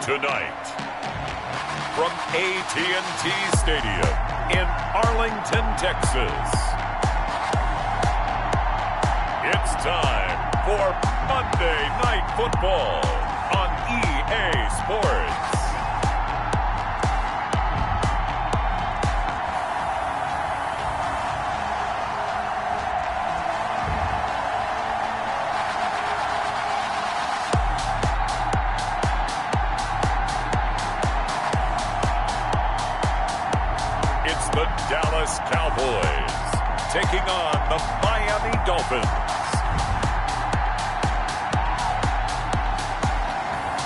Tonight, from AT&T Stadium in Arlington, Texas, it's time for Monday Night Football on EA Sports. The Dallas Cowboys taking on the Miami Dolphins.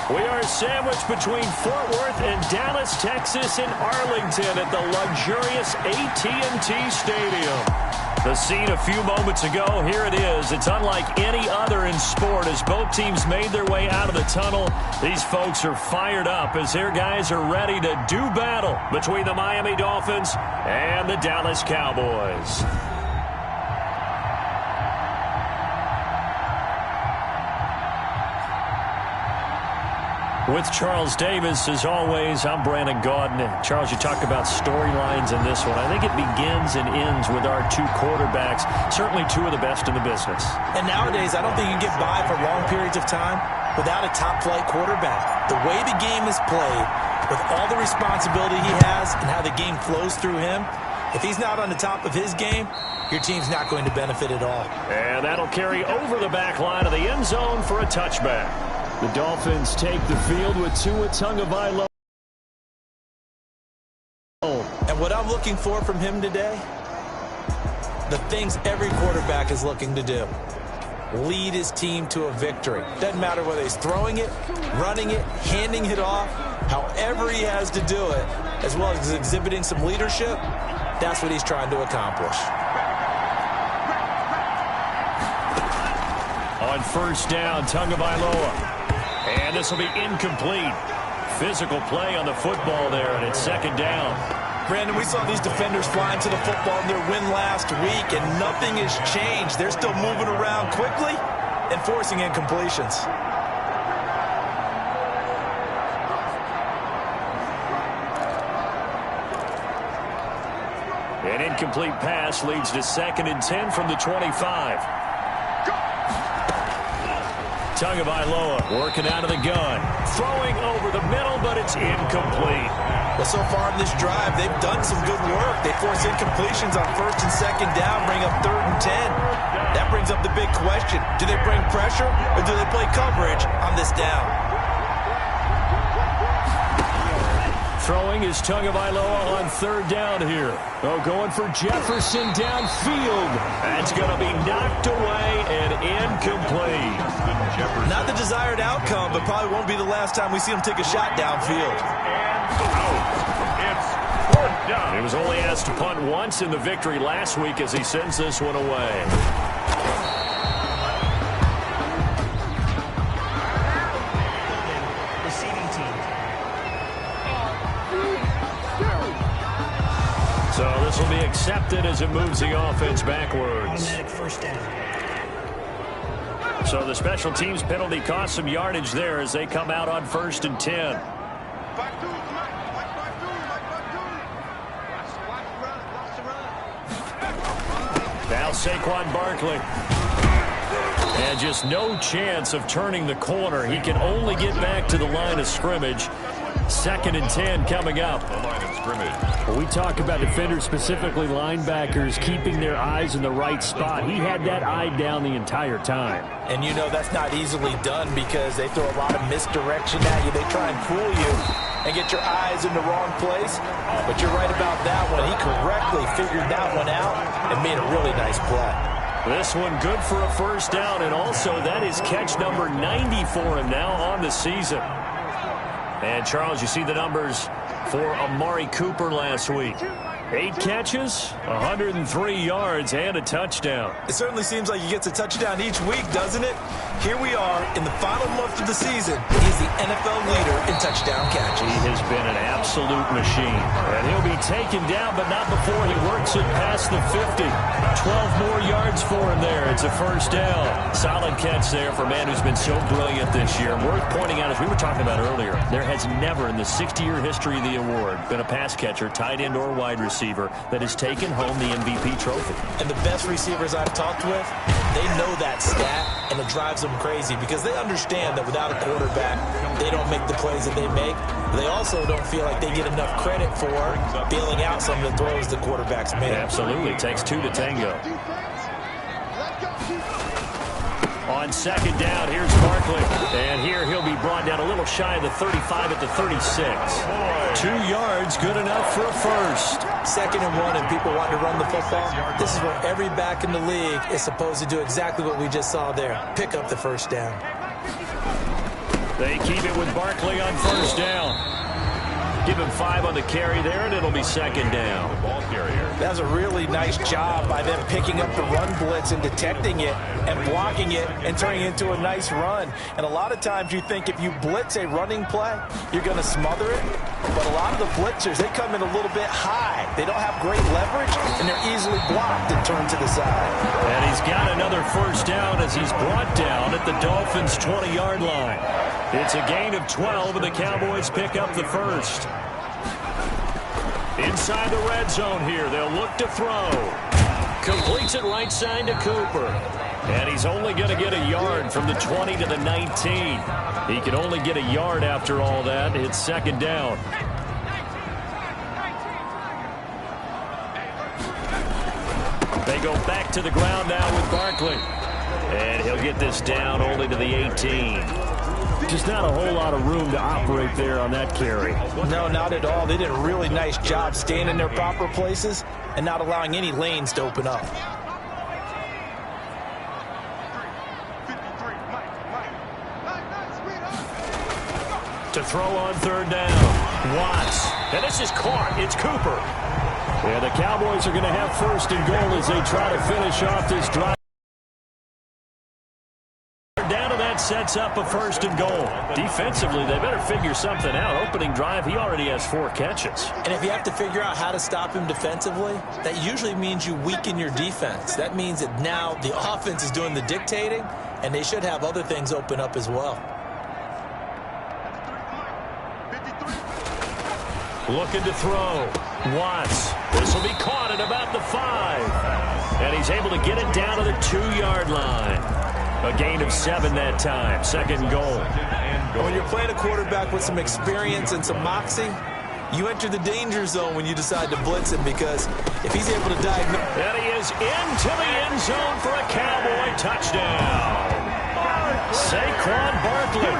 We are sandwiched between Fort Worth and Dallas, Texas, and Arlington at the luxurious AT&T Stadium. The scene a few moments ago, here it is. It's unlike any other in sport as both teams made their way out of the tunnel. These folks are fired up as their guys are ready to do battle between the Miami Dolphins and the Dallas Cowboys. With Charles Davis, as always, I'm Brandon Gaudin. Charles, you talk about storylines in this one. I think it begins and ends with our two quarterbacks, certainly two of the best in the business. And nowadays, I don't think you can get by for long periods of time without a top-flight quarterback. The way the game is played, with all the responsibility he has and how the game flows through him, if he's not on the top of his game, your team's not going to benefit at all. And that'll carry over the back line of the end zone for a touchback. The Dolphins take the field with Tua Tagovailoa. And what I'm looking for from him today, the things every quarterback is looking to do. Lead his team to a victory. Doesn't matter whether he's throwing it, running it, handing it off, however he has to do it, as well as exhibiting some leadership, that's what he's trying to accomplish. On first down, Tagovailoa. And this will be incomplete. Physical play on the football there, and it's second down. Brandon, we saw these defenders flying to the football in their win last week, and nothing has changed. They're still moving around quickly and forcing incompletions. An incomplete pass leads to 2nd and 10 from the 25. Tagovailoa working out of the gun. Throwing over the middle, but it's incomplete. Well, so far in this drive, they've done some good work. They force incompletions on 1st and 2nd down, bring up 3rd and 10. That brings up the big question. Do they bring pressure, or do they play coverage on this down? Throwing is Tagovailoa on 3rd down here. Oh, going for Jefferson downfield. That's going to be knocked away and incomplete. Not the desired outcome, but probably won't be the last time we see him take a shot downfield. It's 4th down. He was only asked to punt once in the victory last week as he sends this one away. So this will be accepted as it moves the offense backwards. First down. So the special teams penalty cost some yardage there as they come out on 1st and 10. Now Saquon Barkley. And just no chance of turning the corner. He can only get back to the line of scrimmage. 2nd and 10 coming up. The line of scrimmage. Well, we talk about defenders, specifically linebackers, keeping their eyes in the right spot. He had that eye down the entire time. And you know that's not easily done because they throw a lot of misdirection at you. They try and fool you and get your eyes in the wrong place. But you're right about that one. He correctly figured that one out and made a really nice play. This one good for a 1st down, and also that is catch number 90 for him now on the season. And, Charles, you see the numbers for Amari Cooper last week. 8 catches, 103 yards, and a touchdown. It certainly seems like he gets a touchdown each week, doesn't it? Here we are in the final month of the season. He's the NFL leader in touchdown catches. He has been an absolute machine. And he'll be taken down, but not before he works it past the 50. 12 more yards for him there. It's a first down. Solid catch there for a man who's been so brilliant this year. Worth pointing out, as we were talking about earlier, there has never in the 60-year history of the award been a pass catcher, tight end, or wide receiver that has taken home the MVP trophy. And the best receivers I've talked with, they know that stat, and it drives them crazy because they understand that without a quarterback, they don't make the plays that they make. They also don't feel like they get enough credit for bailing out some of the throws the quarterbacks make. Absolutely. Takes 2 to tango. On second down, here's Barkley. And here he'll be brought down a little shy of the 35 at the 36. 2 yards, good enough for a first. 2nd and 1, and people want to run the football. This is where every back in the league is supposed to do exactly what we just saw there. Pick up the first down. They keep it with Barkley on first down. Give him 5 on the carry there, and it'll be second down. Ball carrier. That was a really nice job by them picking up the run blitz and detecting it and blocking it and turning it into a nice run. And a lot of times you think if you blitz a running play, you're going to smother it. But a lot of the blitzers, they come in a little bit high. They don't have great leverage, and they're easily blocked and turned to the side. And he's got another first down as he's brought down at the Dolphins' 20-yard line. It's a gain of 12, and the Cowboys pick up the first. Inside the red zone here, they'll look to throw. Completes it right side to Cooper. And he's only going to get a yard from the 20 to the 19. He can only get a yard after all that. It's second down. They go back to the ground now with Barkley. And he'll get this down only to the 18. Just not a whole lot of room to operate there on that carry. No, not at all. They did a really nice job staying in their proper places and not allowing any lanes to open up. To throw on third down. Watts. And this is caught. It's Cooper. And the Cowboys are going to have first and goal as they try to finish off this drive. Sets up a first and goal. Defensively, they better figure something out. Opening drive, he already has 4 catches. And if you have to figure out how to stop him defensively, that usually means you weaken your defense. That means that now the offense is doing the dictating, and they should have other things open up as well. Looking to throw. Watts. This will be caught at about the 5. And he's able to get it down to the 2-yard line. A gain of 7 that time. Second goal. When you're playing a quarterback with some experience and some moxie, you enter the danger zone when you decide to blitz him, because if he's able to diagnose... And he is into the end zone for a Cowboy touchdown. Saquon Barkley,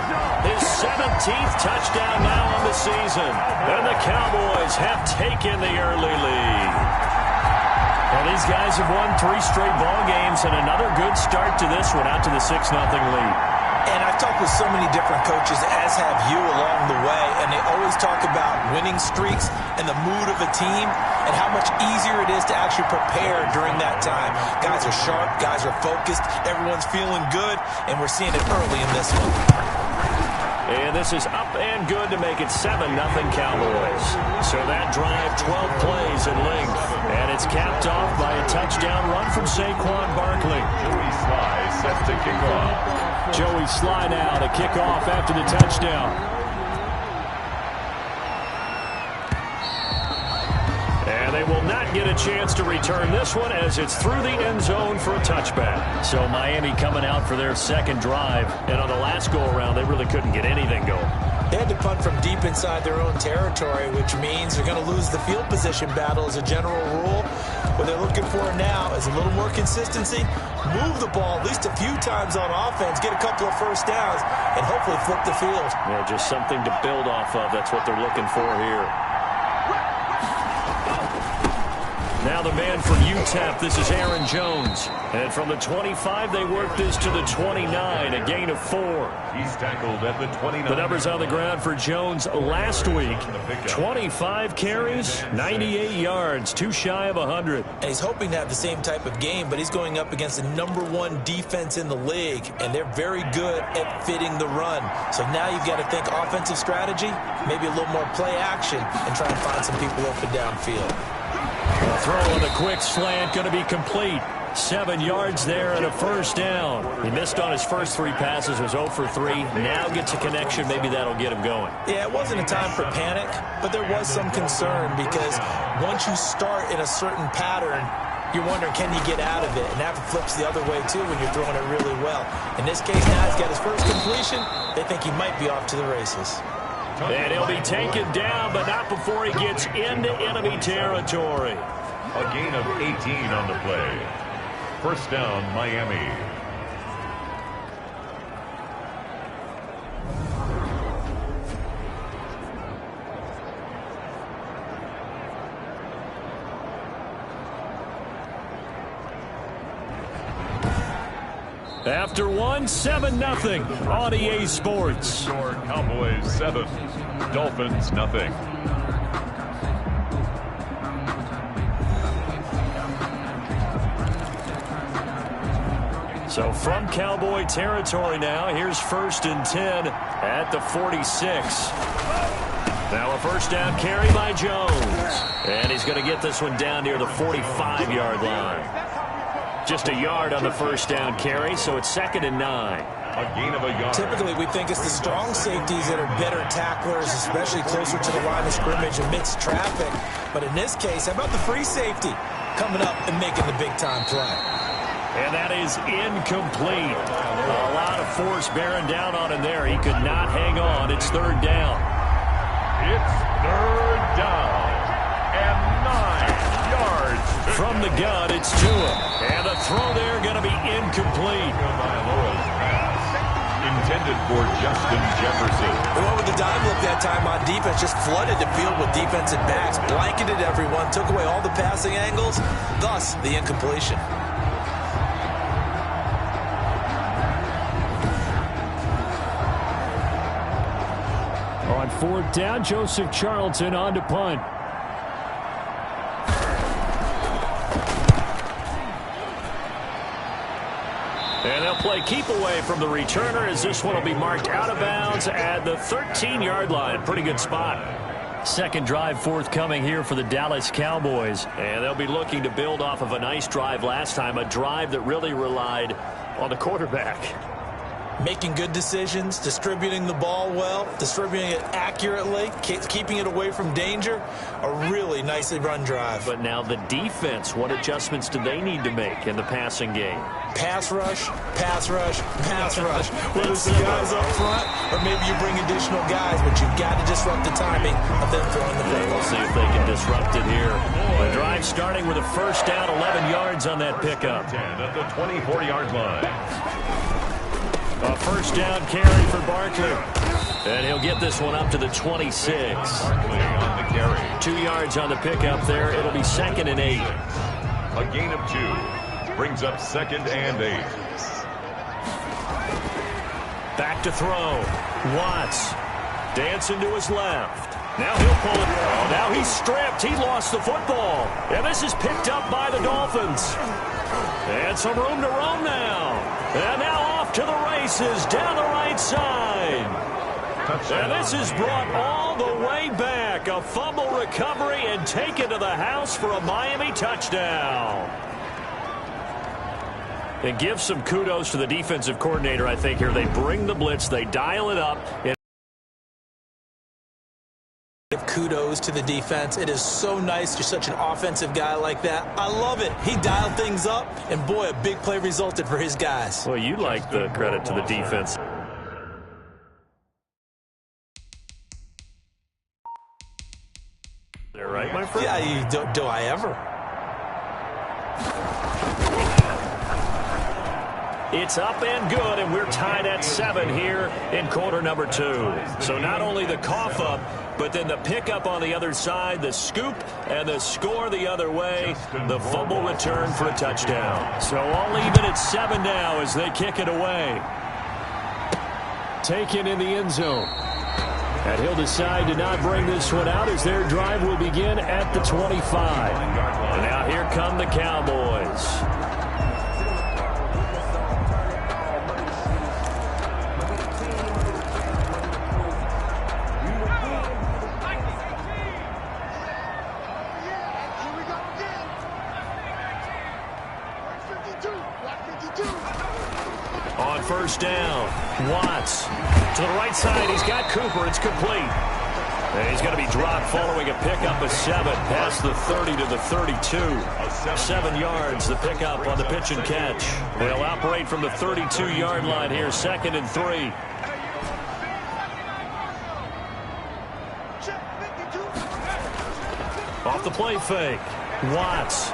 his 17th touchdown now on the season. And the Cowboys have taken the early lead. And these guys have won 3 straight ball games, and another good start to this one, out to the 6-0 lead. And I've talked with so many different coaches, as have you along the way, and they always talk about winning streaks and the mood of a team and how much easier it is to actually prepare during that time. Guys are sharp, guys are focused, everyone's feeling good, and we're seeing it early in this one. And this is up and good to make it 7-0 Cowboys. So that drive, 12 plays in length. And it's capped off by a touchdown run from Saquon Barkley. Joey Sly set to kick off. Joey Sly now to kick off after the touchdown. And they will not get a chance to return this one as it's through the end zone for a touchback. So Miami coming out for their second drive. And on the last go-around, they really couldn't get anything going. They had to punt from deep inside their own territory, which means they're going to lose the field position battle as a general rule. What they're looking for now is a little more consistency, move the ball at least a few times on offense, get a couple of first downs, and hopefully flip the field. Yeah, just something to build off of. That's what they're looking for here. Now the man from UTEP, this is Aaron Jones. And from the 25, they work this to the 29, a gain of 4. He's tackled at the 29. The numbers on the ground for Jones last week. 25 carries, 98 yards, too shy of 100. And he's hoping to have the same type of game, but he's going up against the #1 defense in the league, and they're very good at fitting the run. So now you've got to think offensive strategy, maybe a little more play action, and try and find some people open downfield. A throw on the quick slant, going to be complete. 7 yards there and a first down. He missed on his first 3 passes, was 0 for 3. Now gets a connection. Maybe that'll get him going. Yeah, it wasn't a time for panic, but there was some concern because once you start in a certain pattern, you're wondering, can you get out of it? And that flips the other way, too, when you're throwing it really well. In this case, now he's got his first completion. They think he might be off to the races. And he'll be taken down, but not before he gets into enemy territory. A gain of 18 on the play. First down, Miami. After one, 7-0 on EA Sports. Score Cowboys 7, Dolphins nothing. So from Cowboy territory now, here's 1st and 10 at the 46. Now a first down carry by Jones. And he's going to get this one down near the 45-yard line. Just a yard on the first down carry, so it's 2nd and 9. A gain of a yard. Typically, we think it's the strong safeties that are better tacklers, especially closer to the line of scrimmage amidst traffic. But in this case, how about the free safety coming up and making the big-time play? And that is incomplete. A lot of force bearing down on him there. He could not hang on. It's 3rd down. It's 3rd down and 9 yards. From the gun, it's Tua. And the throw there going to be incomplete. Intended for Justin Jefferson. They went with the dive look that time on defense, just flooded the field with defensive backs, blanketed everyone, took away all the passing angles, thus the incompletion. On 4th down, Joseph Charlton on to punt. And they'll play keep away from the returner as this one will be marked out of bounds at the 13-yard line. Pretty good spot. Second drive forthcoming here for the Dallas Cowboys. And they'll be looking to build off of a nice drive last time, a drive that really relied on the quarterback. Making good decisions, distributing the ball well, distributing it accurately, keeping it away from danger. A really nicely run drive. But now the defense, what adjustments do they need to make in the passing game? Pass rush, pass rush, pass rush. Whether it's the guys up front or maybe you bring additional guys, but you've got to disrupt the timing of them throwing the football. We'll see if they can disrupt it here. The drive starting with a first down, 11 yards on that pickup. 10 at the 24-yard line. A first down carry for Barkley. And he'll get this one up to the 26. Barkley on the carry. 2 yards on the pickup there. It'll be 2nd and 8. A gain of 2. Brings up 2nd and 8. Back to throw. Watts. Dancing to his left. Now he'll pull it. Oh, now he's stripped. He lost the football. And this is picked up by the Dolphins. And some room to roam now. And now off to the races down the right side. And this is brought all the way back. A fumble recovery and taken to the house for a Miami touchdown. And give some kudos to the defensive coordinator, I think, here. They bring the blitz. They dial it up. Give kudos to the defense. It is so nice. You're such an offensive guy like that. I love it. He dialed things up, and boy, a big play resulted for his guys. Well, you like the credit to the defense. They're right, my friend? Yeah, do I ever? It's up and good, and we're tied at 7 here in quarter number 2. So not only the cough up, but then the pickup on the other side, the scoop, and the score the other way. The fumble return for a touchdown. So all even at 7 now as they kick it away. Taken in the end zone. And he'll decide to not bring this one out as their drive will begin at the 25. And now here come the Cowboys. On first down, Watts to the right side. He's got Cooper. It's complete. And he's going to be dropped following a pickup of 7 past the 30 to the 32. 7 yards, the pickup on the pitch and catch. They'll operate from the 32-yard line here, 2nd and 3. Off the play fake, Watts.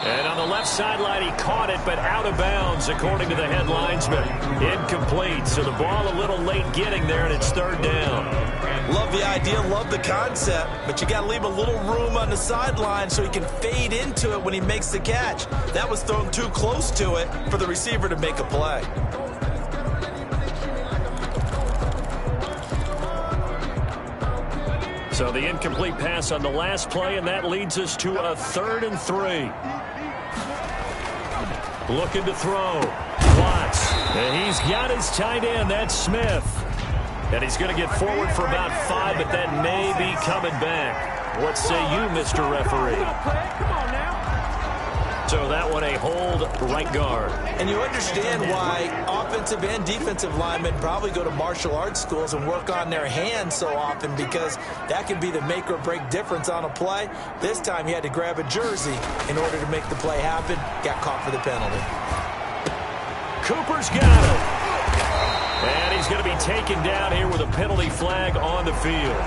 And on the left sideline, he caught it, but out of bounds, according to the head linesman. Incomplete, so the ball a little late getting there, and it's 3rd down. Love the idea, love the concept, but you got to leave a little room on the sideline so he can fade into it when he makes the catch. That was thrown too close to it for the receiver to make a play. So the incomplete pass on the last play, and that leads us to a 3rd and 3. Looking to throw. Watts. And he's got his tight end. That's Smith. And he's going to get forward for about 5, but that may be coming back. What say you, Mr. Referee? Come on now. So that one a hold right guard. And you understand why offensive and defensive linemen probably go to martial arts schools and work on their hands so often, because that can be the make or break difference on a play. This time he had to grab a jersey in order to make the play happen. Got caught for the penalty. Cooper's got him. And he's going to be taken down here with a penalty flag on the field.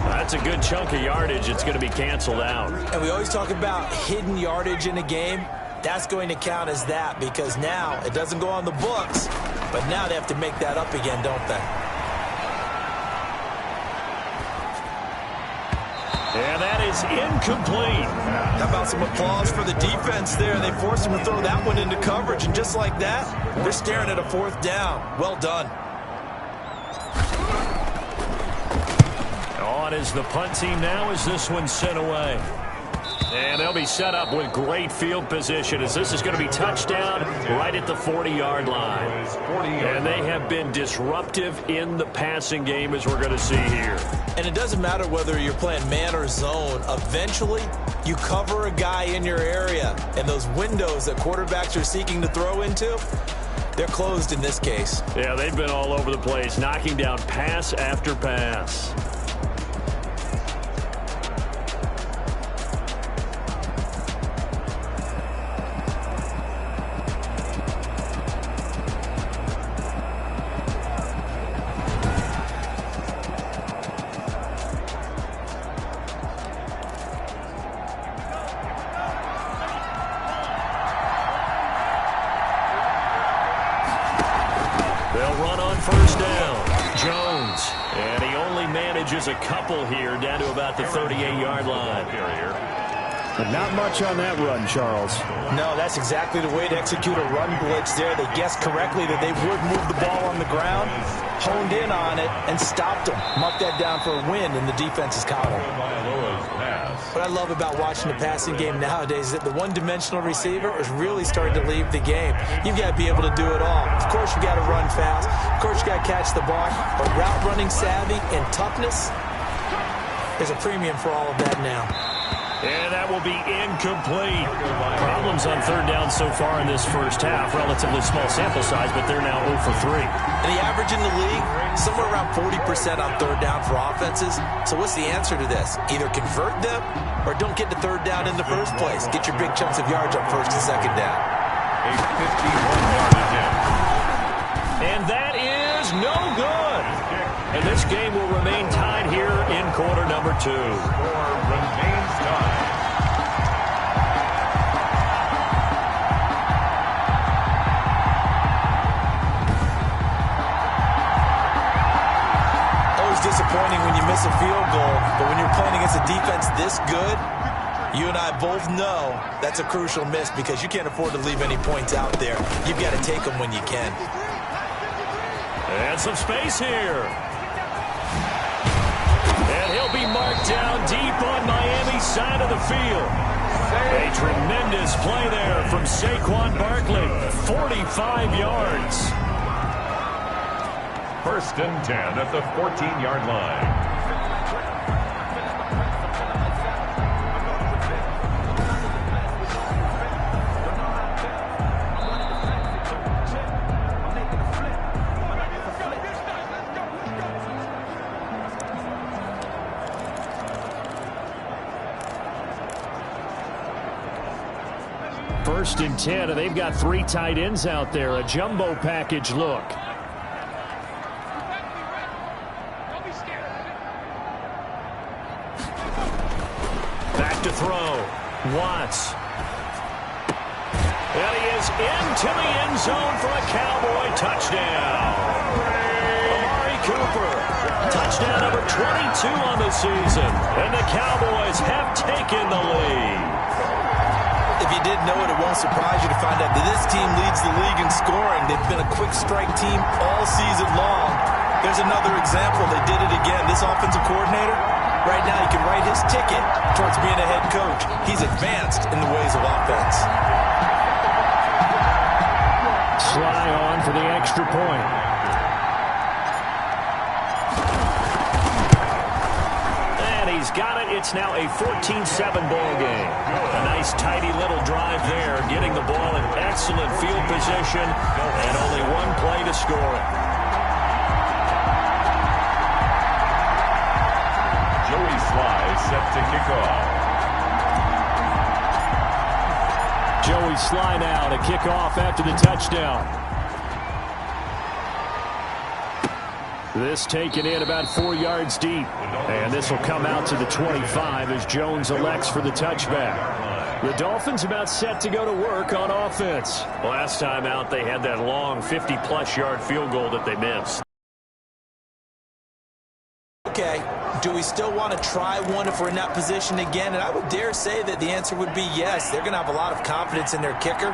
That's a good chunk of yardage. It's going to be canceled out. And we always talk about hidden yardage in a game. That's going to count as that, because now it doesn't go on the books, but now they have to make that up again, don't they? And that is incomplete. How about some applause for the defense there? They forced him to throw that one into coverage, and just like that, they're staring at a 4th down. Well done. On is the punt team now as this one's sent away. And they'll be set up with great field position as this is going to be touchdown right at the 40-yard line. And they have been disruptive in the passing game, as we're going to see here. And it doesn't matter whether you're playing man or zone. Eventually, you cover a guy in your area, and those windows that quarterbacks are seeking to throw into, they're closed in this case. Yeah, they've been all over the place, knocking down pass after pass. First down, Jones, and he only manages a couple here down to about the 38-yard line. But not much on that run, Charles. No, that's exactly the way to execute a run blitz there. They guessed correctly that they would move the ball on the ground, honed in on it, and stopped them. Marked that down for a win, and the defense is caught him. What I love about watching the passing game nowadays is that the one-dimensional receiver is really starting to leave the game. You've got to be able to do it all. Of course, you've got to run fast. Of course, you've got to catch the ball. But route running savvy and toughness, there's a premium for all of that now. And that will be incomplete. Problems on 3rd down so far in this first half. Relatively small sample size, but they're now 0 for 3. And the average in the league, somewhere around 40% on 3rd down for offenses. So what's the answer to this? Either convert them or don't get to 3rd down in the first place. Get your big chunks of yards up 1st and 2nd down. A 51-yard attempt. And that is no good. And this game will remain tied here in quarter number 2. Score remains tied. miss a field goal, but when you're playing against a defense this good, you and I both know that's a crucial miss because you can't afford to leave any points out there. You've got to take them when you can. And some space here. And he'll be marked down deep on Miami's side of the field. A tremendous play there from Saquon Barkley. 45 yards. 1st and 10 at the 14-yard line. First and 10, and they've got 3 tight ends out there. A jumbo package look. Back to throw. Watts. And he is into the end zone for a Cowboy touchdown. Amari Cooper. Touchdown number 22 on the season. And the Cowboys have taken the lead. If you didn't know it, it won't surprise you to find out that this team leads the league in scoring. They've been a quick strike team all season long. There's another example. They did it again. This offensive coordinator, right now he can write his ticket towards being a head coach. He's advanced in the ways of offense. Sly on for the extra point. He's got it. It's now a 14-7 ball game. A nice, tidy little drive there, getting the ball in excellent field position, and only one play to score it. Joey Sly set to kick off. Joey Sly now to kick off after the touchdown. This taken in about 4 yards deep. And this will come out to the 25 as Jones elects for the touchback. The Dolphins about set to go to work on offense. Last time out, they had that long 50-plus yard field goal that they missed. Okay, do we still want to try one if we're in that position again? And I would dare say that the answer would be yes. They're going to have a lot of confidence in their kicker.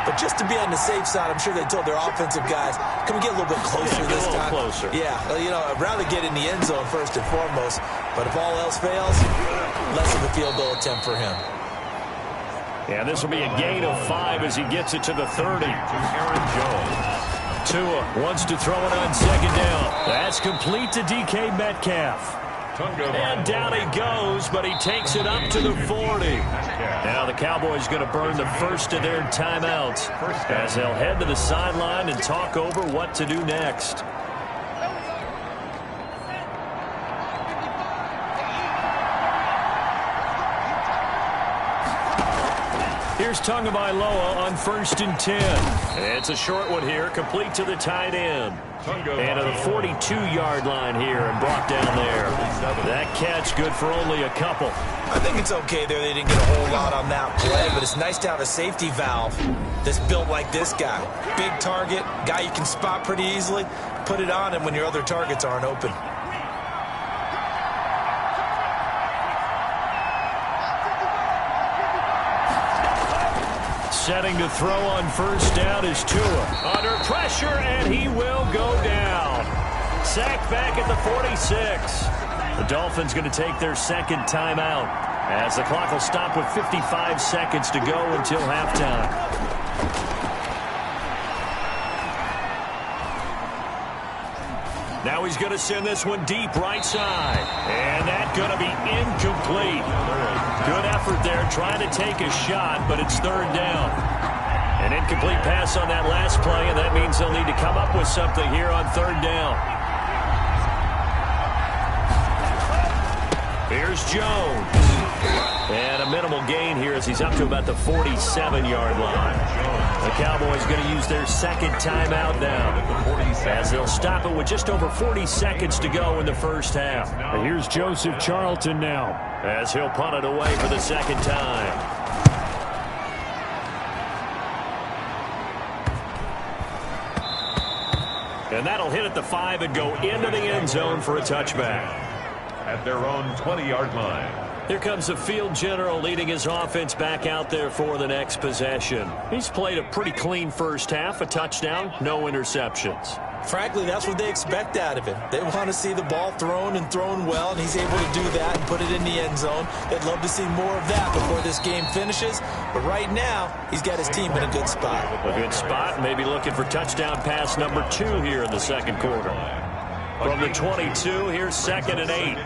But just to be on the safe side, I'm sure they told their offensive guys, can we get a little bit closer this time? Closer. Yeah, well, you know, I'd rather get in the end zone first and foremost. But if all else fails, less of a field goal attempt for him. Yeah, this will be a gain of 5 as he gets it to the 30. Aaron Jones. Tua wants to throw it on 2nd down. That's complete to DK Metcalf. And down he goes, but he takes it up to the 40. Now the Cowboys going to burn the first of their timeouts as they'll head to the sideline and talk over what to do next. Here's Tagovailoa on 1st and 10. It's a short one here, complete to the tight end. And to the 42-yard line here and brought down there. That catch good for only a couple. I think it's okay there. They didn't get a whole lot on that play, but it's nice to have a safety valve that's built like this guy. Big target, guy you can spot pretty easily. Put it on him when your other targets aren't open. Setting to throw on 1st down is Tua. Under pressure, and he will go down. Sacked back at the 46. The Dolphins going to take their 2nd timeout as the clock will stop with 55 seconds to go until halftime. Now he's going to send this one deep right side. And that's going to be incomplete. Good effort there trying to take a shot, but it's 3rd down. An incomplete pass on that last play, and that means they'll need to come up with something here on 3rd down. Here's Jones. And a minimal gain here as he's up to about the 47-yard line. The Cowboys going to use their 2nd timeout now as they'll stop it with just over 40 seconds to go in the first half. And here's Joseph Charlton now as he'll punt it away for the 2nd time. And that'll hit at the 5 and go into the end zone for a touchback. at their own 20-yard line. Here comes the field general leading his offense back out there for the next possession. He's played a pretty clean first half, a touchdown, no interceptions. Frankly, that's what they expect out of him. They want to see the ball thrown and thrown well, and he's able to do that and put it in the end zone. They'd love to see more of that before this game finishes. But right now, he's got his team in a good spot. A good spot, maybe looking for touchdown pass number 2 here in the second quarter. From the 22, here's 2nd and 8.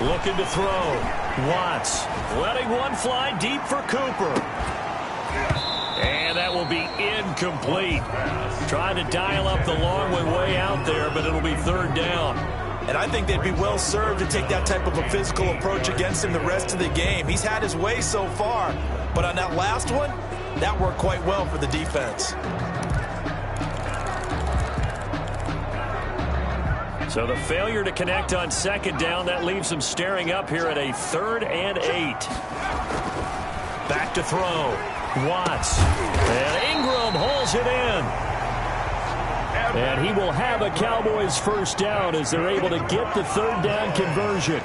Looking to throw. Watts letting one fly deep for Cooper. And that will be incomplete. Trying to dial up the long way out there, but it'll be 3rd down. And I think they'd be well served to take that type of a physical approach against him the rest of the game. He's had his way so far, but on that last one, that worked quite well for the defense. So the failure to connect on 2nd down, that leaves them staring up here at a 3rd and 8. Back to throw. Watts. And Ingram hauls it in. And he will have a Cowboys first down as they're able to get the 3rd down conversion.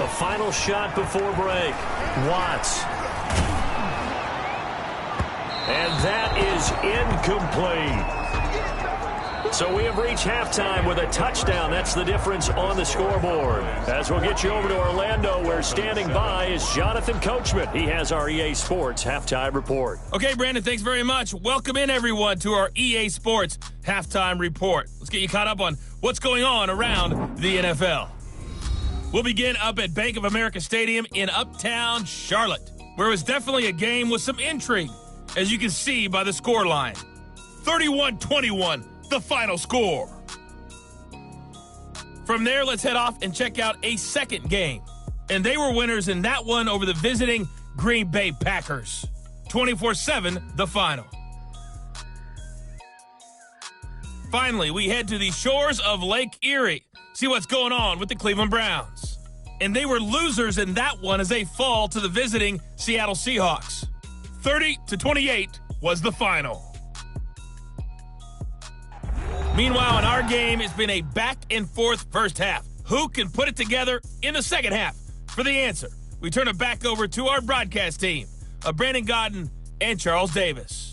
A final shot before break. Watts. And that is incomplete. So we have reached halftime with a touchdown. That's the difference on the scoreboard. As we'll get you over to Orlando, where standing by is Jonathan Coachman. He has our EA Sports Halftime Report. Okay, Brandon, thanks very much. Welcome in, everyone, to our EA Sports Halftime Report. Let's get you caught up on what's going on around the NFL. We'll begin up at Bank of America Stadium in Uptown Charlotte, where it was definitely a game with some intrigue, as you can see by the scoreline. 31-21. The final score. From there, let's head off and check out a second game. And they were winners in that one over the visiting Green Bay Packers. 24-7, the final. Finally, we head to the shores of Lake Erie. See what's going on with the Cleveland Browns. And they were losers in that one as they fall to the visiting Seattle Seahawks. 30-28 was the final. Meanwhile, in our game, it's been a back-and-forth first half. Who can put it together in the second half? For the answer, we turn it back over to our broadcast team of Brandon Godden and Charles Davis.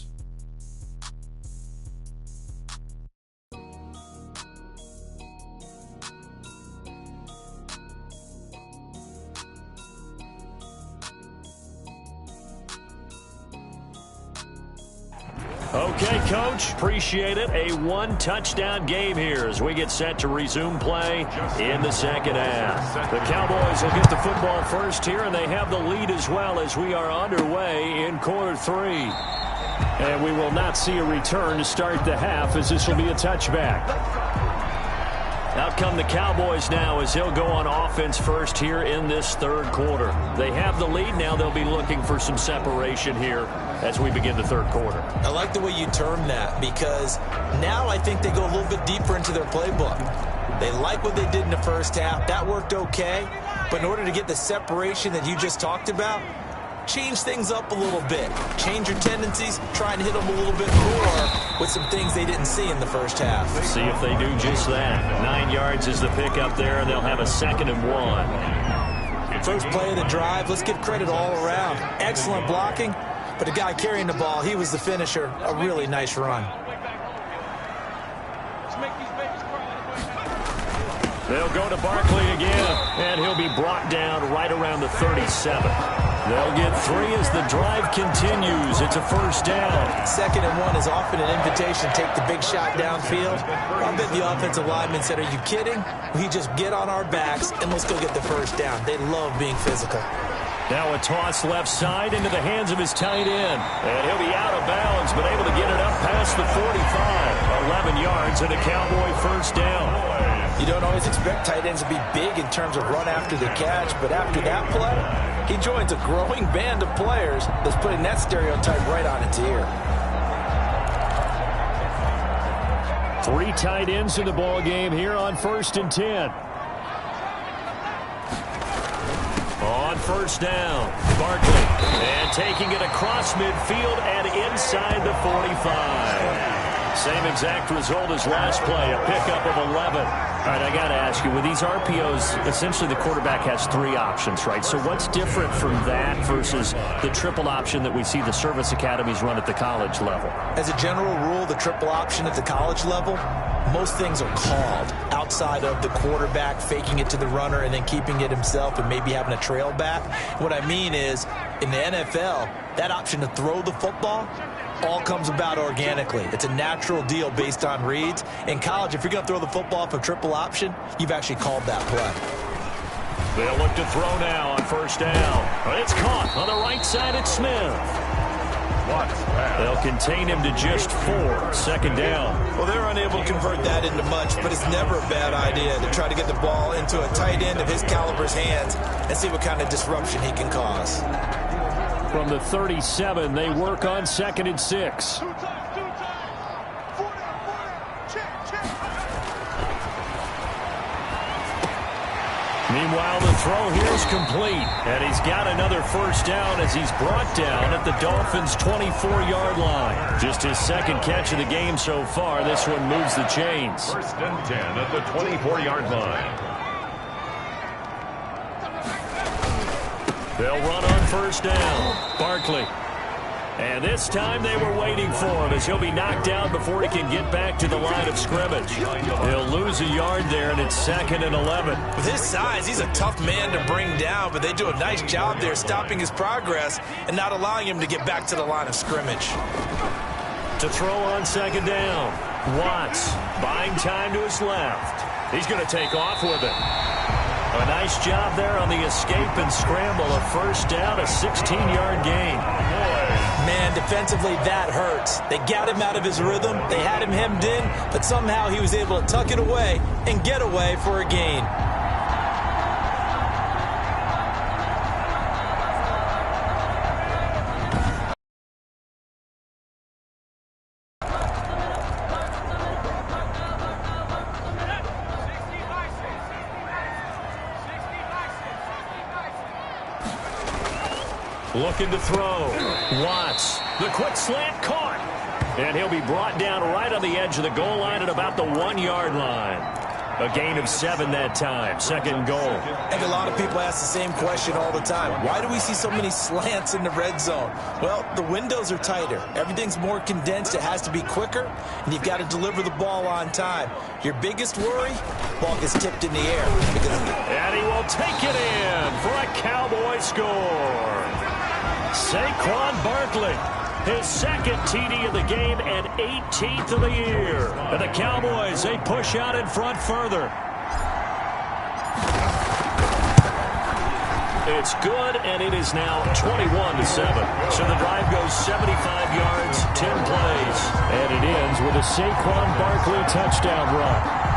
Okay, Coach, appreciate it. A one-touchdown game here as we get set to resume play in the second half. The Cowboys will get the football first here, and they have the lead as well as we are underway in quarter 3. And we will not see a return to start the half as this will be a touchback. Out come the Cowboys now as he'll go on offense first here in this 3rd quarter. They have the lead. Now they'll be looking for some separation here as we begin the 3rd quarter. I like the way you term that because now I think they go a little bit deeper into their playbook. They like what they did in the first half. That worked okay. But in order to get the separation that you just talked about, change things up a little bit. Change your tendencies. Try and hit them a little bit more with some things they didn't see in the first half. See if they do just that. 9 yards is the pickup there, and they'll have a 2nd and 1. First play of the drive, let's give credit all around. Excellent blocking, but the guy carrying the ball, he was the finisher. A really nice run. They'll go to Barkley again, and he'll be brought down right around the 37. They'll get 3 as the drive continues. It's a first down. 2nd and 1 is often an invitation to take the big shot downfield. I bet the offensive lineman said, "Are you kidding? We just get on our backs and let's go get the first down." They love being physical. Now a toss left side into the hands of his tight end. And he'll be out of bounds, but able to get it up past the 45. 11 yards and a Cowboy first down. You don't always expect tight ends to be big in terms of run after the catch, but after that play, he joins a growing band of players that's putting that stereotype right on its ear. 3 tight ends in the ball game here on 1st and 10. On first down, Barkley. And taking it across midfield and inside the 45. Same exact result as last play, a pickup of 11. All right, I got to ask you, with these RPOs, essentially the quarterback has 3 options, right? So what's different from that versus the triple option that we see the service academies run at the college level? As a general rule, the triple option at the college level, most things are called outside of the quarterback faking it to the runner and then keeping it himself and maybe having a trail back. What I mean is, in the NFL, that option to throw the football all comes about organically. It's a natural deal based on reads. In college, if you're going to throw the football for triple option, you've actually called that play. They'll look to throw now on first down. It's caught on the right side at Smith. They'll contain him to just 4. Second down. Well, they're unable to convert that into much, but it's never a bad idea to try to get the ball into a tight end of his caliber's hands and see what kind of disruption he can cause. From the 37, they work on 2nd and 6. Meanwhile, the throw here is complete, and he's got another first down as he's brought down at the Dolphins' 24-yard line. Just his 2nd catch of the game so far. This one moves the chains. 1st and 10 at the 24-yard line. They'll run on first down. Barkley. And this time they were waiting for him as he'll be knocked out before he can get back to the line of scrimmage. He'll lose a yard there, and it's 2nd and 11. With his size, he's a tough man to bring down, but they do a nice job there stopping his progress and not allowing him to get back to the line of scrimmage. To throw on 2nd down. Watts buying time to his left. He's going to take off with it. A nice job there on the escape and scramble. A first down, a 16-yard gain. Man, defensively, that hurts. They got him out of his rhythm. They had him hemmed in, but somehow he was able to tuck it away and get away for a gain. Looking to throw. Watts. The quick slant caught. And he'll be brought down right on the edge of the goal line at about the 1-yard line. A gain of 7 that time. 2nd goal. And a lot of people ask the same question all the time. Why do we see so many slants in the red zone? Well, the windows are tighter. Everything's more condensed. It has to be quicker. And you've got to deliver the ball on time. Your biggest worry? Ball gets tipped in the air. And he will take it in for a Cowboy score. Saquon Barkley, his 2nd TD of the game and 18th of the year. And the Cowboys, they push out in front further. It's good, and it is now 21-7. So the drive goes 75 yards, 10 plays. And it ends with a Saquon Barkley touchdown run.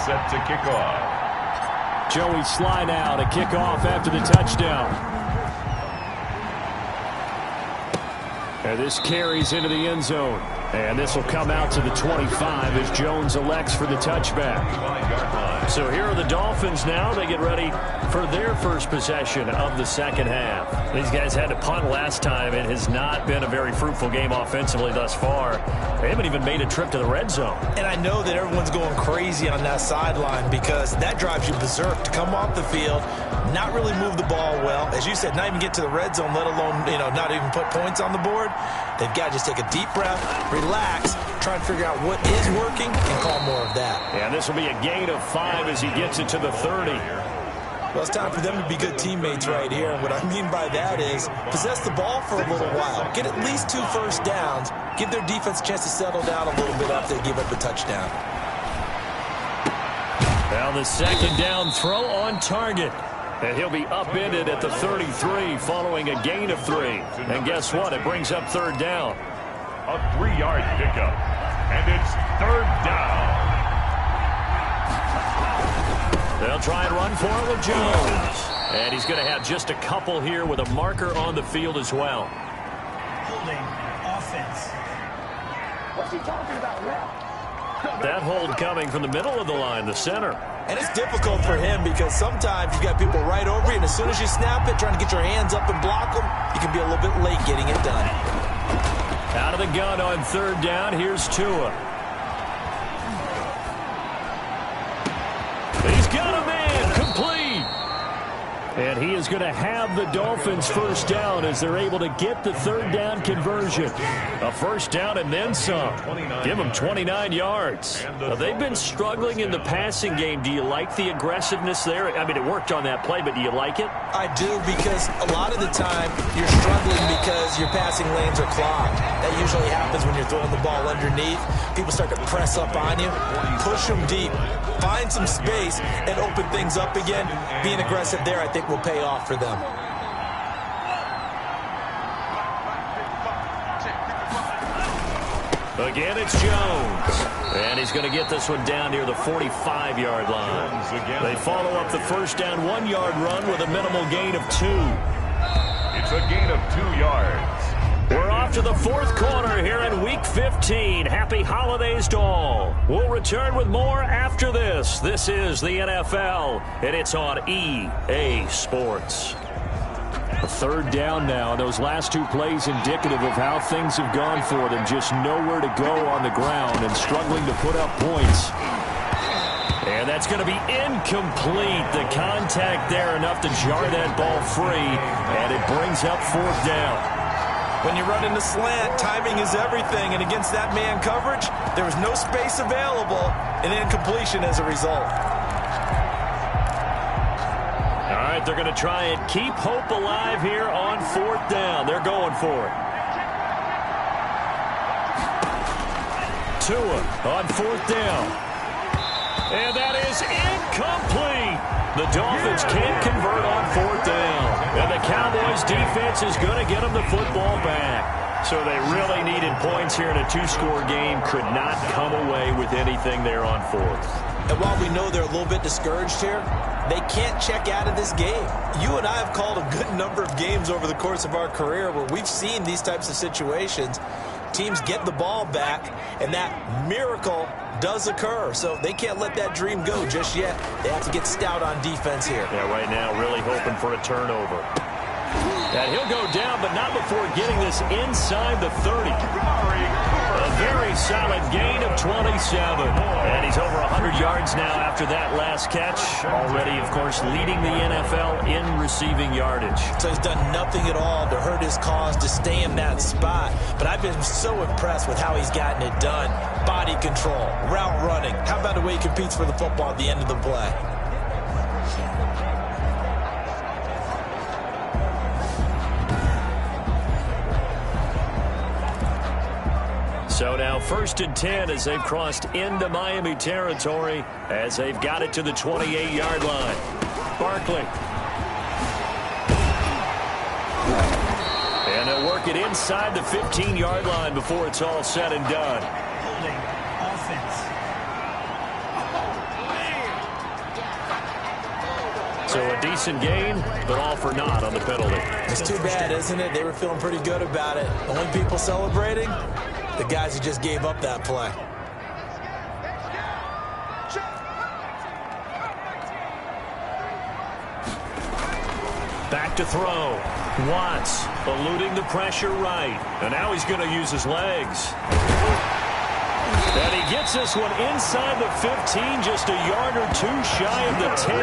Set to kick off. Joey Sly now to kick off after the touchdown. And this carries into the end zone. And this will come out to the 25 as Jones elects for the touchback. So here are the Dolphins now. They get ready for their first possession of the 2nd half. These guys had to punt last time. It has not been a very fruitful game offensively thus far. They haven't even made a trip to the red zone. And I know that everyone's going crazy on that sideline because that drives you berserk to come off the field, not really move the ball well. As you said, not even get to the red zone, let alone, not even put points on the board. They've got to just take a deep breath, relax, try and figure out what is working, and call more of that. And this will be a gain of 5 as he gets it to the 30. Well, it's time for them to be good teammates right here. And what I mean by that is possess the ball for a little while. Get at least 2 first downs. Give their defense a chance to settle down a little bit after they give up a touchdown. Now the 2nd down throw on target. And he'll be upended at the 33 following a gain of 3. And guess what? It brings up 3rd down. A 3-yard pickup. And it's 3rd down. They'll try and run for it with Jones. And he's going to have just a couple here with a marker on the field as well. Holding offense. That hold coming from the middle of the line, the center. And it's difficult for him because sometimes you got people right over you, and as soon as you snap it, trying to get your hands up and block them, you can be a little bit late getting it done. Out of the gun on third down, here's Tua. He's got a man, complete. And he is going to have the Dolphins first down as they're able to get the third down conversion. A first down and then some. Give them 29 yards. Now, they've been struggling in the passing game. Do you like the aggressiveness there? I mean, it worked on that play, but do you like it? I do, because a lot of the time you're struggling because your passing lanes are clogged. That usually happens when you're throwing the ball underneath. People start to press up on you, push them deep, find some space, and open things up again. Being aggressive there, I think, will pay off for them. Again, it's Jones. And he's going to get this one down near the 45-yard line. They follow up the first down 1-yard run with a minimal gain of 2. It's a gain of 2 yards. We're off to the fourth quarter here in Week 15. Happy holidays to all. We'll return with more after this. This is the NFL, and it's on EA Sports. A third down now. Those last two plays indicative of how things have gone for them. Just nowhere to go on the ground and struggling to put up points. And that's going to be incomplete. The contact there enough to jar that ball free, and it brings up fourth down. When you run into slant, timing is everything, and against that man coverage, there was no space available, and incompletion as a result. All right, they're going to try and keep hope alive here on fourth down. They're going for it. Tua on fourth down. And that is incomplete. The Dolphins can't convert on fourth down. And the Cowboys defense is going to get them the football back. So they really needed points here in a two-score game. Could not come away with anything there on fourth. And while we know they're a little bit discouraged here, they can't check out of this game. You and I have called a good number of games over the course of our career where we've seen these types of situations. Teams get the ball back, and that miracle does occur. So they can't let that dream go just yet. They have to get stout on defense here. Yeah, right now really hoping for a turnover. And he'll go down, but not before getting this inside the 30. A very solid gain of 27. And he's over 100 yards now after that last catch. Already, of course, leading the NFL in receiving yardage. So he's done nothing at all to hurt his cause, to stay in that spot. But I've been so impressed with how he's gotten it done. Body control, route running. How about the way he competes for the football at the end of the play? So now 1st and 10 as they've crossed into Miami territory as they've got it to the 28-yard line. Barkley. And they'll work it inside the 15-yard line before it's all said and done. So a decent gain, but all for naught on the penalty. It's too bad, isn't it? They were feeling pretty good about it. Only people celebrating? The guys who just gave up that play. Back to throw. Watts eluding the pressure right. And now he's going to use his legs. And he gets this one inside the 15, just a yard or two shy of the 10.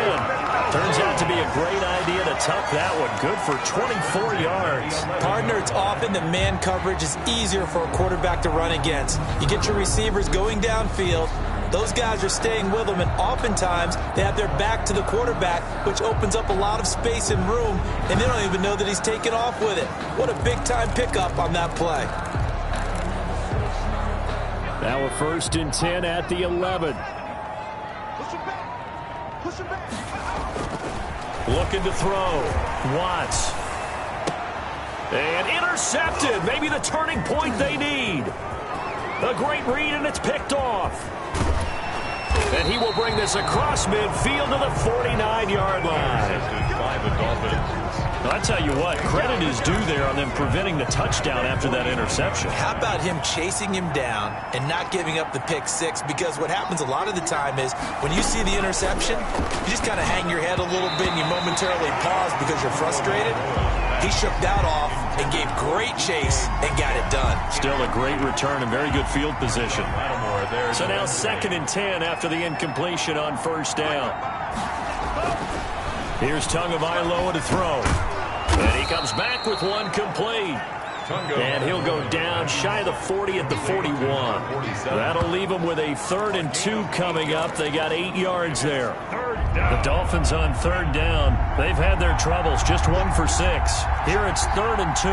Turns out to be a great idea to tuck that one. Good for 24 yards. Partner, it's often that man coverage is easier for a quarterback to run against. You get your receivers going downfield. Those guys are staying with them, and oftentimes they have their back to the quarterback, which opens up a lot of space and room, and they don't even know that he's taken off with it. What a big-time pickup on that play. Now a 1st and 10 at the 11. Looking to throw. Watts. And intercepted. Maybe the turning point they need. A great read, and it's picked off. And he will bring this across midfield to the 49-yard line. By the Dolphins. Well, I tell you what, credit is due there on them preventing the touchdown after that interception. How about him chasing him down and not giving up the pick six? Because what happens a lot of the time is when you see the interception, you just kind of hang your head a little bit and you momentarily pause because you're frustrated. He shook that off and gave great chase and got it done. Still a great return and very good field position. So now 2nd and 10 after the incompletion on first down. Here's Tagovailoa to throw. And he comes back with one complete. And he'll go down shy of the 40 at the 41. That'll leave him with a 3rd and 2 coming up. They got 8 yards there. The Dolphins on 3rd down. They've had their troubles. Just 1 for 6. Here it's 3rd and 2.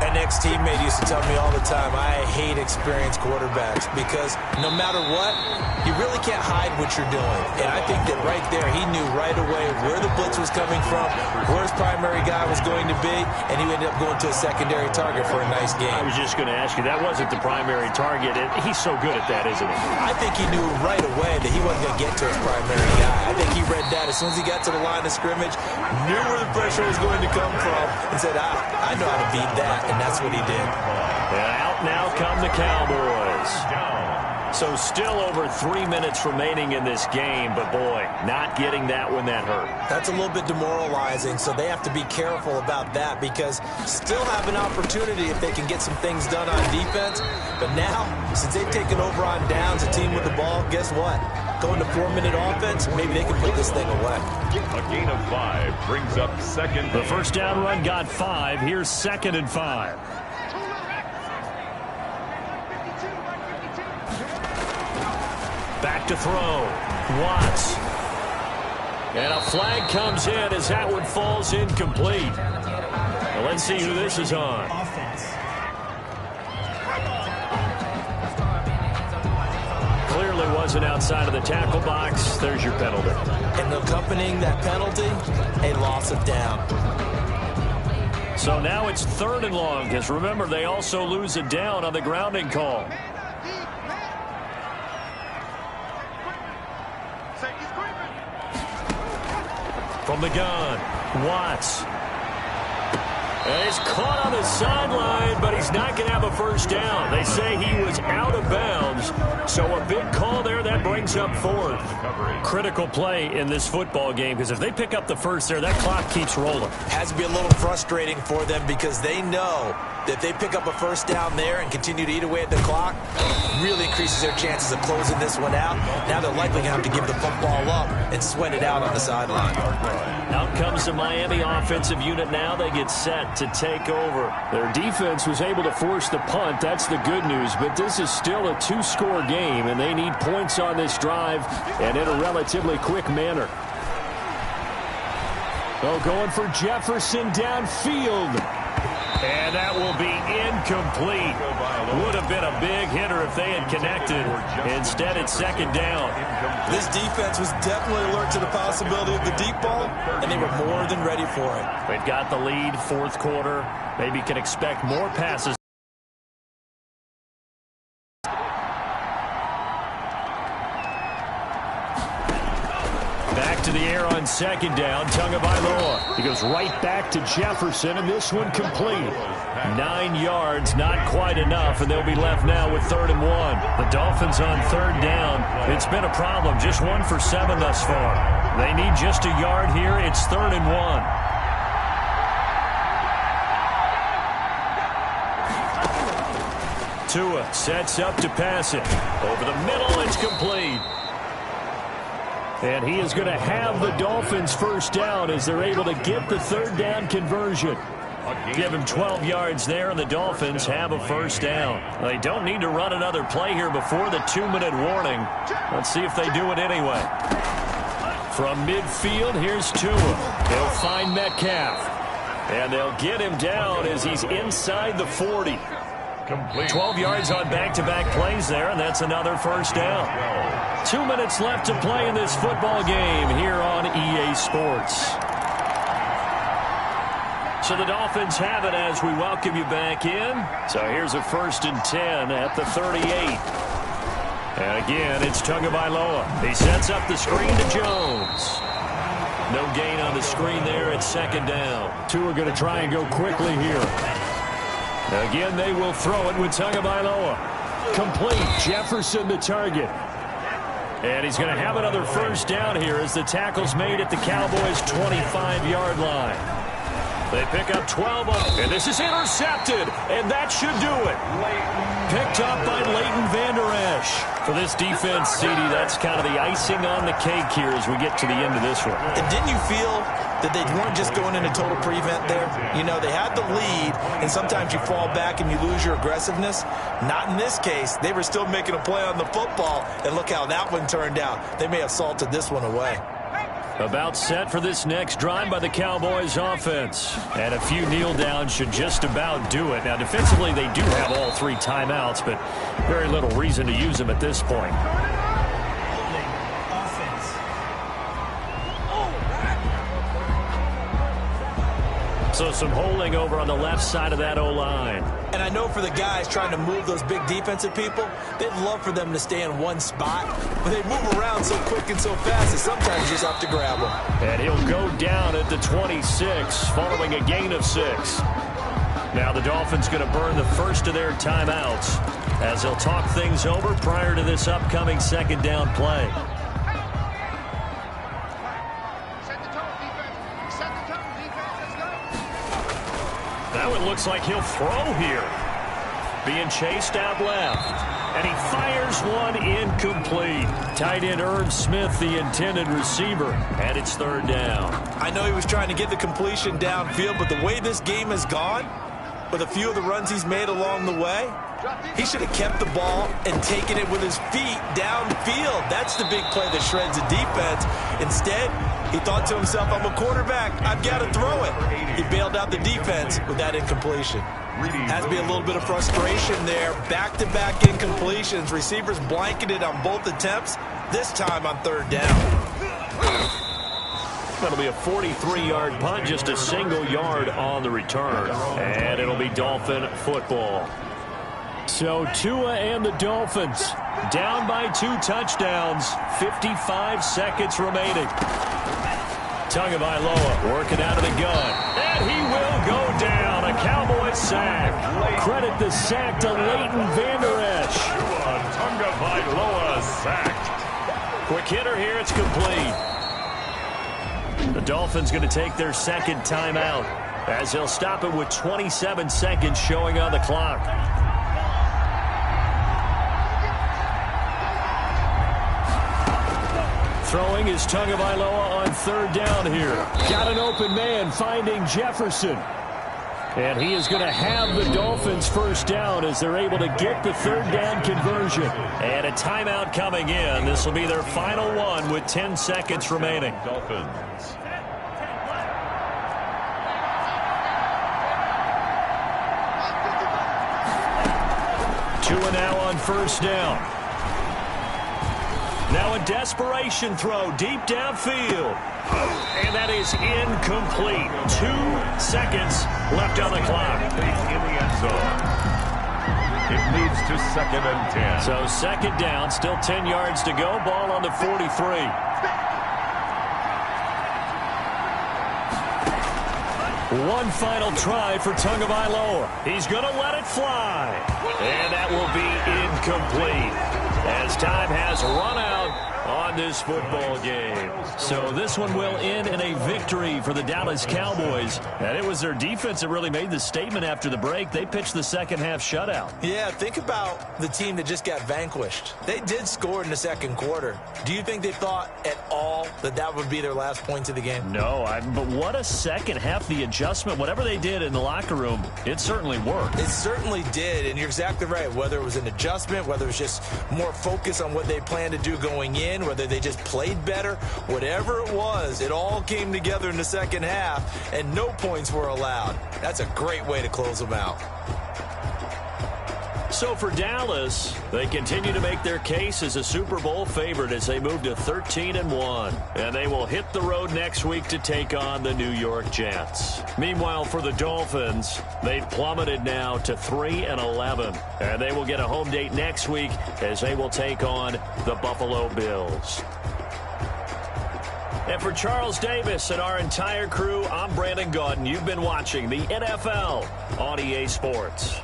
An ex-teammate used to tell me all the time, I hate experienced quarterbacks because no matter what, you really can't hide what you're doing. And I think that right there, he knew right away where the blitz was coming from, where his primary guy was going to be, and he ended up going to a secondary target for a nice game. I was just going to ask you, that wasn't the primary target. He's so good at that, isn't he? I think he knew right away that he wasn't going to get to his primary guy. I think he read that as soon as he got to the line of scrimmage, knew where the pressure was going to come from, and said, I know how to beat that, and that's what he did. And out now come the Cowboys. So still over 3 minutes remaining in this game, but boy, not getting that when that hurt. That's a little bit demoralizing, so they have to be careful about that because still have an opportunity if they can get some things done on defense. But now, since they've taken over on downs, a team with the ball, guess what? Going to 4-minute offense, maybe they can put this thing away. A gain of 5 brings up 2nd. The first down run got 5. Here's 2nd and 5. Back to throw. Watts. And a flag comes in as that one falls incomplete. Well, let's see who this is on. Clearly wasn't outside of the tackle box. There's your penalty. And accompanying that penalty, a loss of down. So now it's 3rd and long, because remember, they also lose a down on the grounding call. From the gun, Watts. And he's caught on the sideline, but he's not going to have a first down. They say he was out of bounds, so a big call there. That brings up 4th. Critical play in this football game, because if they pick up the first there, that clock keeps rolling. Has to be a little frustrating for them because they know that if they pick up a first down there and continue to eat away at the clock, really increases their chances of closing this one out. Now they're likely going to have to give the football up and sweat it out on the sideline. Out comes the Miami offensive unit now. They get set to take over. Their defense was able to force the punt. That's the good news, but this is still a 2-score game, and they need points on this drive and in a relatively quick manner. Oh, going for Jefferson downfield. And that will be incomplete. Would have been a big hitter if they had connected. Instead, it's 2nd down. This defense was definitely alert to the possibility of the deep ball, and they were more than ready for it. They've got the lead, 4th quarter. Maybe can expect more passes. Back to the air on 2nd down, Tagovailoa. He goes right back to Jefferson, and this one complete. 9 yards, not quite enough, and they'll be left now with 3rd and 1. The Dolphins on 3rd down. It's been a problem, just 1 for 7 thus far. They need just a yard here. It's 3rd and 1. Tua sets up to pass it. Over the middle, it's complete. And he is going to have the Dolphins first down as they're able to get the 3rd down conversion. Give him 12 yards there, and the Dolphins have a first down. They don't need to run another play here before the 2-minute warning. Let's see if they do it anyway. From midfield, here's Tua. They'll find Metcalf. And they'll get him down as he's inside the 40. 12 yards on back-to-back plays there, and that's another first down. 2 minutes left to play in this football game here on EA Sports. So the Dolphins have it as we welcome you back in. So here's a 1st and 10 at the 38. And again, it's Tagovailoa. He sets up the screen to Jones. No gain on the screen there at second down. Two are going to try and go quickly here. Again, they will throw it with Tagovailoa. Complete. Jefferson the target. And he's going to have another first down here as the tackle's made at the Cowboys' 25-yard line. They pick up 12, and this is intercepted, and that should do it. Picked up by Leighton Vander Esch. For this defense, CD, that's kind of the icing on the cake here as we get to the end of this one. And didn't you feel that they weren't just going into total prevent there? You know, they had the lead, and sometimes you fall back and you lose your aggressiveness. Not in this case. They were still making a play on the football, and look how that one turned out. They may have salted this one away. About set for this next drive by the Cowboys offense. And a few kneel downs should just about do it. Now, defensively, they do have all three timeouts, but very little reason to use them at this point. So some holding over on the left side of that O-line. And I know for the guys trying to move those big defensive people, they'd love for them to stay in one spot, but they move around so quick and so fast that sometimes you just have to grab them. And he'll go down at the 26 following a gain of 6. Now the Dolphins going to burn the first of their timeouts as they'll talk things over prior to this upcoming second down play. Now it looks like he'll throw here. Being chased out left. And he fires one incomplete. Tight end Irv Smith, the intended receiver. And it's third down. I know he was trying to get the completion downfield, but the way this game has gone, with a few of the runs he's made along the way, he should have kept the ball and taken it with his feet downfield. That's the big play that shreds the defense. Instead, he thought to himself, I'm a quarterback. I've got to throw it. He bailed out the defense with that incompletion. Has to be a little bit of frustration there. Back-to-back incompletions. Receivers blanketed on both attempts, this time on third down. That'll be a 43-yard punt, just a single yard on the return. And it'll be Dolphin football. So Tua and the Dolphins down by 2 touchdowns, 55 seconds remaining. Tagovailoa working out of the gun. And he will go down. A Cowboys sack. Credit the sack to Leighton Vander Esch. Tagovailoa sacked. Quick hitter here. It's complete. The Dolphins going to take their second timeout as they'll stop it with 27 seconds showing on the clock. Throwing is Tagovailoa on third down here. Got an open man finding Jefferson. And he is going to have the Dolphins first down as they're able to get the third down conversion. And a timeout coming in. This will be their final one with 10 seconds remaining. Dolphins. Tua now on first down. Now a desperation throw deep downfield. And that is incomplete. 2 seconds left on the clock. In the end zone. It leads to 2nd and 10. So second down, still 10 yards to go. Ball on the 43. One final try for Tagovailoa. He's going to let it fly. And that will be incomplete as time has run out on this football game. So this one will end in a victory for the Dallas Cowboys. And it was their defense that really made the statement after the break. They pitched the second half shutout. Yeah, think about the team that just got vanquished. They did score in the second quarter. Do you think they thought at all that that would be their last points of the game? No, but what a second half. The adjustment, whatever they did in the locker room, it certainly worked. It certainly did, and you're exactly right. Whether it was an adjustment, whether it was just more focus on what they planned to do going in, whether they just played better, whatever it was, it all came together in the second half, and no points were allowed. That's a great way to close them out. So for Dallas, they continue to make their case as a Super Bowl favorite as they move to 13-1. And they will hit the road next week to take on the New York Jets. Meanwhile, for the Dolphins, they've plummeted now to 3-11. And they will get a home date next week as they will take on the Buffalo Bills. And for Charles Davis and our entire crew, I'm Brandon Gaudin. You've been watching the NFL on EA Sports.